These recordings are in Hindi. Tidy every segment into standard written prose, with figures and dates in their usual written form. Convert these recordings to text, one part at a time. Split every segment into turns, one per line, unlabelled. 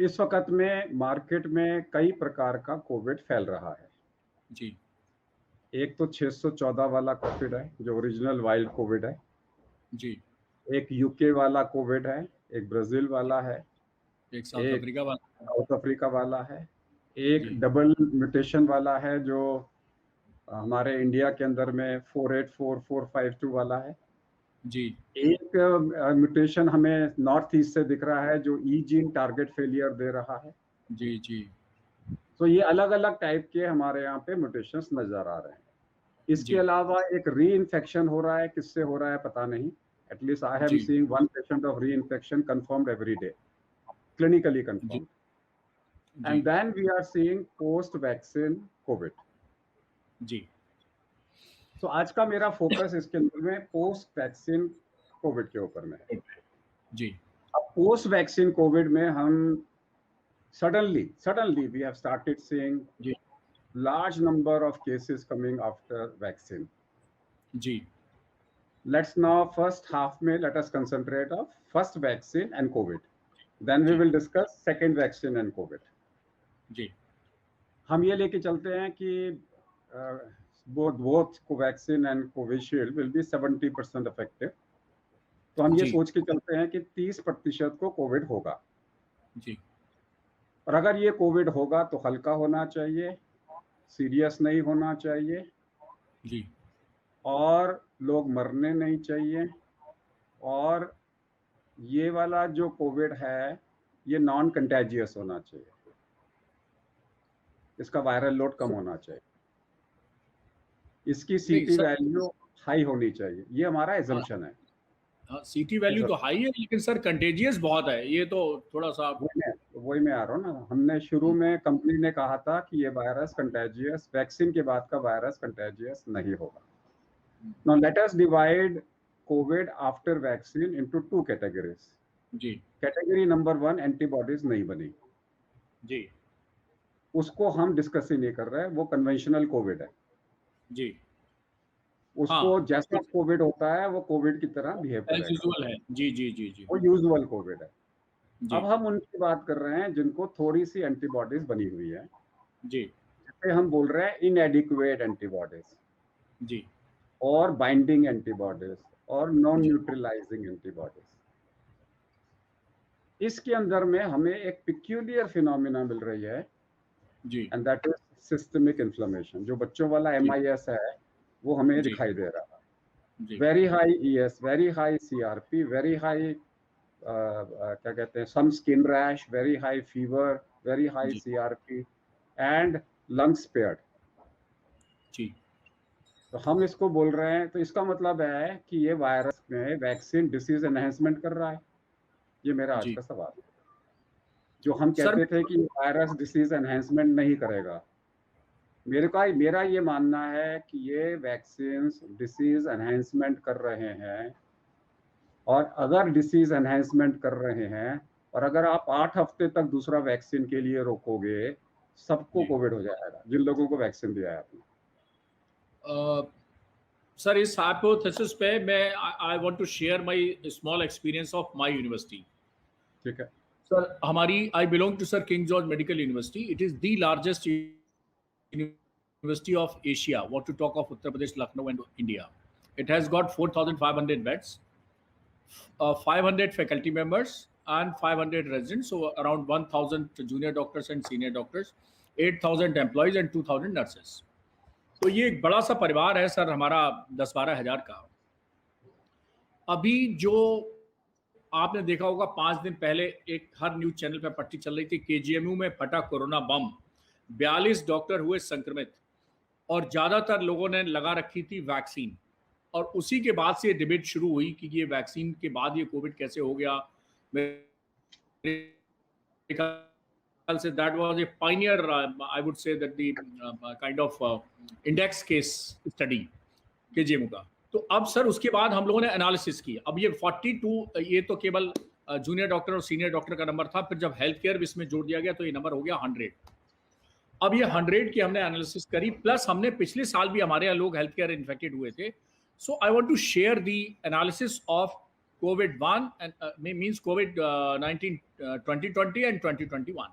इस वक्त में मार्केट में कई प्रकार का कोविड फैल रहा है।
जी
एक तो 614 वाला कोविड है जो ओरिजिनल वाइल्ड कोविड है।
जी।
एक यूके वाला कोविड है। एक ब्राजील वाला है।
एक साउथ
एक
अफ्रीका वाला।
साउथ अफ्रीका वाला है। एक
जी
डबल म्यूटेशन वाला है जो हमारे इंडिया के अंदर में 484452 वाला है।
जी
एक म्यूटेशन हमें नॉर्थ ईस्ट से दिख रहा है जो ई जीन टारगेट फेलियर दे रहा है।
जी जी
तो ये अलग अलग टाइप के हमारे यहाँ पे म्यूटेशंस नजर आ रहे हैं। इसके
जी
अलावा एक री इन्फेक्शन हो रहा है, किससे हो रहा है पता नहीं। एटलीस्ट आई एम
जी
seeing one patient of re infection confirmed every day, clinically
जी
कंफर्म्ड।
जी
and then we are seeing post vaccine covid.
जी
तो आज का मेरा फोकस इसके अंदर में पोस्ट वैक्सीन कोविड के ऊपर में है।
जी
अब पोस्ट वैक्सीन कोविड में हम suddenly we have started seeing
ji
large number of cases coming after vaccine.
Ji
Let's now first half में let us concentrate of first vaccine and COVID. Then we
ji
will discuss second vaccine and COVID.
जी
हम ये लेके चलते हैं कि both Covaxin and Covishield will be 70% effective. तो हम ये
जी
सोच के चलते हैं कि 30% को कोविड होगा।
जी
और अगर ये कोविड होगा तो हल्का होना चाहिए, सीरियस नहीं होना चाहिए,
जी
और लोग मरने नहीं चाहिए। और ये वाला जो कोविड है ये नॉन कंटेजियस होना चाहिए, इसका वायरल लोड कम होना चाहिए, इसकी
नहीं
सीटी
सर।
वैल्यू हाई होनी चाहिए। ये हमारा एजम्पशन है।
हाँ, सीटी वैल्यू तो हाई है लेकिन सर कंटेजियस बहुत है, ये तो थोड़ा सा।
वही मैं आ रहा हूँ ना। हमने शुरू में कंपनी ने कहा था कि ये वायरस कंटेजियस, वैक्सीन के बाद का वायरस कंटेजियस नहीं होगा। Now let us divide covid after vaccine into two categories.
जी
कैटेगरी नंबर 1 एंटीबॉडीज नहीं बनी,
जी
उसको हम डिस्कस ही नहीं कर रहे हैं, वो कन्वेंशनल कोविड है।
जी।
उसको
हाँ,
जैसा कोविड होता है वो कोविड की तरह बिहेव
एज
करेगा,
यूजुअल है। जी जी जी जी
वो यूजुअल कोविड है। अब
जी
हम उनकी बात कर रहे हैं जिनको थोड़ी सी एंटीबॉडीज बनी हुई है,
जी
जिसे हम बोल रहे हैं इनएडिक्वेट एंटीबॉडीज
जी
और बाइंडिंग एंटीबॉडीज और नॉन
जी
न्यूट्रलाइजिंग एंटीबॉडीज। इसके अंदर में हमें एक पिक्यूलियर फिनोमिना मिल रही है,
जी
and that is systemic inflammation. जो बच्चों वाला
जी
MIS है वो हमें
जी
दिखाई दे रहा है।
जी
very high ES, very high CRP, very high क्या कहते हैं, some skin rash, very high fever, very high
जी
CRP एंड लंग स्पेयर्ड।
जी।
तो हम इसको बोल रहे हैं, तो इसका मतलब है कि ये वायरस में वैक्सीन डिसीज एनहेंसमेंट कर रहा है। ये मेरा आज
जी
का सवाल है। जो हम
सर
कहते थे कि वायरस डिसीज एनहेंसमेंट नहीं करेगा, मेरा ये मानना है कि ये वैक्सीन डिसीज एनहेंसमेंट कर रहे हैं। और अगर डिसीज एनहेंसमेंट कर रहे हैं और अगर आप 8 हफ्ते तक दूसरा वैक्सीन के लिए रोकोगे, सबको
जी
कोविड हो जाएगा जिन लोगों को वैक्सीन दिया है आपने।
सर इस हाइपोथेसिस पे मैं I want to share my small experience of my university.
ठीक है।
सर हमारी I belong to Sir King George Medical University. It is the largest university of Asia, what to talk of Uttar Pradesh, Lucknow and India. It has got 4500 beds, 500 faculty members and 500 residents, so around 1000 junior doctors and senior doctors, 8000 employees and 2000 nurses. तो ये एक बड़ा सा परिवार है सर हमारा, 10-12 हज़ार का। अभी जो आपने देखा होगा 5 दिन पहले एक हर न्यूज चैनल पे पट्टी चल रही थी, KGMU में फटा कोरोना बम, 42 डॉक्टर हुए संक्रमित और ज्यादातर लोगों ने लगा रखी थी वैक्सीन। और उसी के बाद से ये डिबेट शुरू हुई कि ये वैक्सीन के बाद ये कोविड कैसे हो गया। मेरे ख्याल say that was a Pioneer, I would say that the kind of index case study KGMU का। तो अब सर उसके बाद हम लोगों ने एनालिसिस की। अब ये 42, ये तो केवल जूनियर डॉक्टर और सीनियर डॉक्टर का नंबर था, फिर जब हेल्थ केयर इसमें जोड़ दिया गया तो ये नंबर हो गया 100। अब ये 100 की हमने एनालिसिस करी, प्लस हमने पिछले साल भी हमारे यहाँ लोग हेल्थ केयर इन्फेक्टेड हुए थे। So I want to share the analysis of COVID-1 and means COVID-19 2020 and 2021.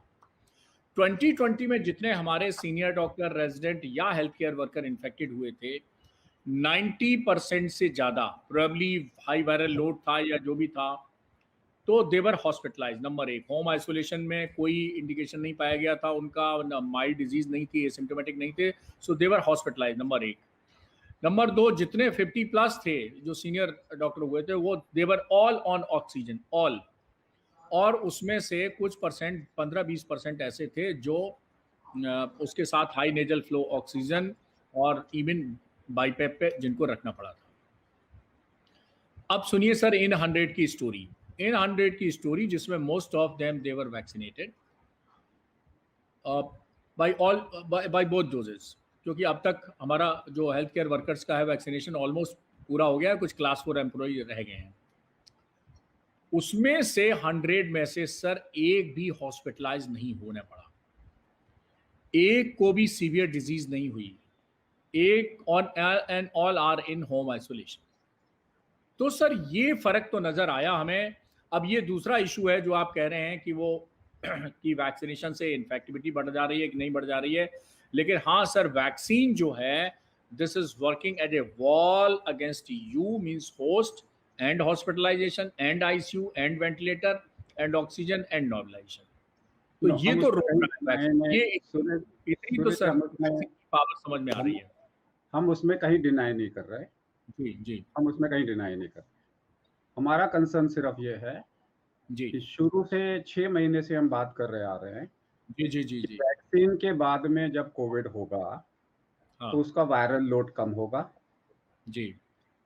2020 में जितने हमारे सीनियर डॉक्टर, रेजिडेंट या हेल्थ केयर वर्कर इन्फेक्टेड हुए थे, 90% से ज़्यादा प्रोबेबली हाई वायरल लोड था या जो भी था, तो देवर हॉस्पिटलाइज। नंबर 1, होम आइसोलेशन में कोई इंडिकेशन नहीं पाया गया था उनका, माइल्ड डिजीज नहीं थी, एसिम्प्टोमेटिक नहीं थे, सो देवर हॉस्पिटलाइज। नंबर 1। नंबर 2, जितने 50+ थे जो सीनियर डॉक्टर हुए थे, वो देवर ऑल ऑन ऑक्सीजन, ऑल। और उसमें से कुछ परसेंट 15-20% ऐसे थे जो उसके साथ हाई नेजल फ्लो ऑक्सीजन और इवन बाईपेप पे जिनको रखना पड़ा था। अब सुनिए सर इन 100 की स्टोरी, इन 100 की स्टोरी जिसमें most of them they were vaccinated by both doses, क्योंकि अब तक हमारा जो हेल्थ केयर वर्कर्स का है वैक्सीनेशन ऑलमोस्ट पूरा हो गया है, कुछ क्लास 4 एम्प्लॉय रह गए हैं। उसमें से 100 में से सर एक भी हॉस्पिटलाइज नहीं होने पड़ा, एक को भी सीवियर डिजीज नहीं हुई, एक and all are in home isolation. तो सर ये फर्क तो नजर आया हमें। अब ये दूसरा इशू है जो आप कह रहे हैं कि वो कि वैक्सीनेशन से इन्फेक्टिविटी बढ़ जा रही है कि नहीं बढ़ जा रही है, लेकिन हाँ सर वैक्सीन जो है this is working at a wall against you, means host and hospitalization and ICU and ventilator and oxygen and normalization. तो ये तो ये इतनी तो सर पावर समझ में आ रही है।
हम उसमें कहीं डिनाई नहीं कर रहे।
जी जी,
हम उसमें कहीं डिनाई नहीं कर रहे। हमारा कंसर्न सिर्फ ये है
जी
कि शुरू से 6 महीने से हम बात कर रहे आ रहे हैं
जी जी जी जी,
वैक्सीन के बाद में जब कोविड होगा
हाँ,
तो उसका वायरल लोड कम होगा
जी,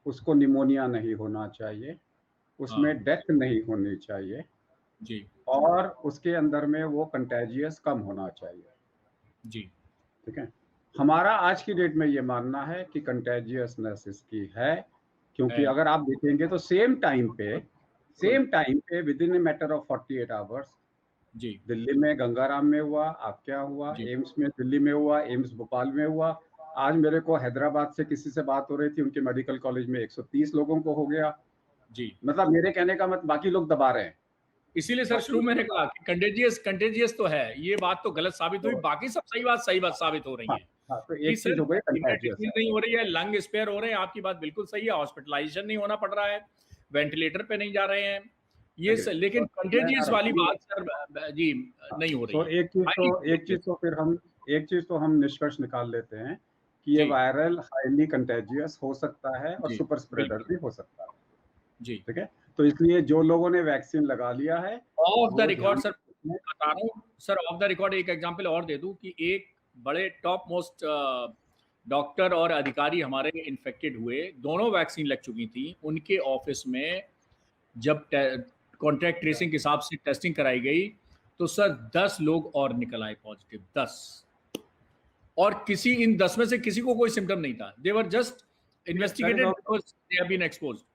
उसको निमोनिया नहीं होना चाहिए, उसमें
हाँ,
डेथ नहीं होनी चाहिए
जी
और उसके अंदर में वो कंटेजियस कम होना चाहिए।
जी,
ठीक है, हमारा आज की डेट में ये मानना है कि कंटेजियसनेस इसकी है, क्योंकि
है,
अगर आप देखेंगे तो सेम टाइम पे within a matter of 48 hours
जी
दिल्ली में गंगाराम में हुआ, आप क्या हुआ,
जी,
एम्स में दिल्ली में हुआ, एम्स भोपाल में हुआ। आज मेरे को हैदराबाद से किसी से बात हो रही थी, उनके मेडिकल कॉलेज में 130 लोगों को हो गया।
जी।
मतलब मेरे कहने का मतलब बाकी लोग दबा रहे हैं।
इसीलिए सर शुरू मैंने कहा कि कंटेजियस तो है, ये बात तो गलत साबित हुई,
तो,
बाकी सब सही बात साबित हो रही
हाँ,
है
हाँ, तो
कि
एक
सर
चीज हो गई कंटेजियस
डिजीज नहीं हो रही है, लंग स्पेयर हो रहे हैं, आपकी बात बिल्कुल सही है, हॉस्पिटलाइजेशन नहीं होना पड़ रहा है, वेंटिलेटर पे नहीं जा रहे हैं ये सर, लेकिन कंटेजियस वाली बात सर जी नहीं हो रही
तो
है।
एक चीज तो हम निष्कर्ष निकाल लेते हैं कि ये
जी
वायरल हाईली कंटेजियस हो सकता है और
जी,
सुपर स्प्रेडर
बिल्कुल
भी हो सकता है।
जी।
ठीक है, तो इसलिए जो लोगों ने वैक्सीन लगा लिया है
ऑफ द
वो
रिकॉर्ड
ध्यान
सर बता रहा हूँ सर, ऑफ द रिकॉर्ड एक एग्जांपल और दे दूं कि एक बड़े टॉप मोस्ट डॉक्टर और अधिकारी हमारे इन्फेक्टेड हुए, दोनों वैक्सीन लग चुकी थी, उनके ऑफिस में जब कॉन्टैक्ट ट्रेसिंग के हिसाब से टेस्टिंग कराई गई तो सर 10 लोग और निकल आए पॉजिटिव, 10, और किसी इन 10 में से किसी को कोई सिम्टम नहीं था, they were just investigated because they have been exposed.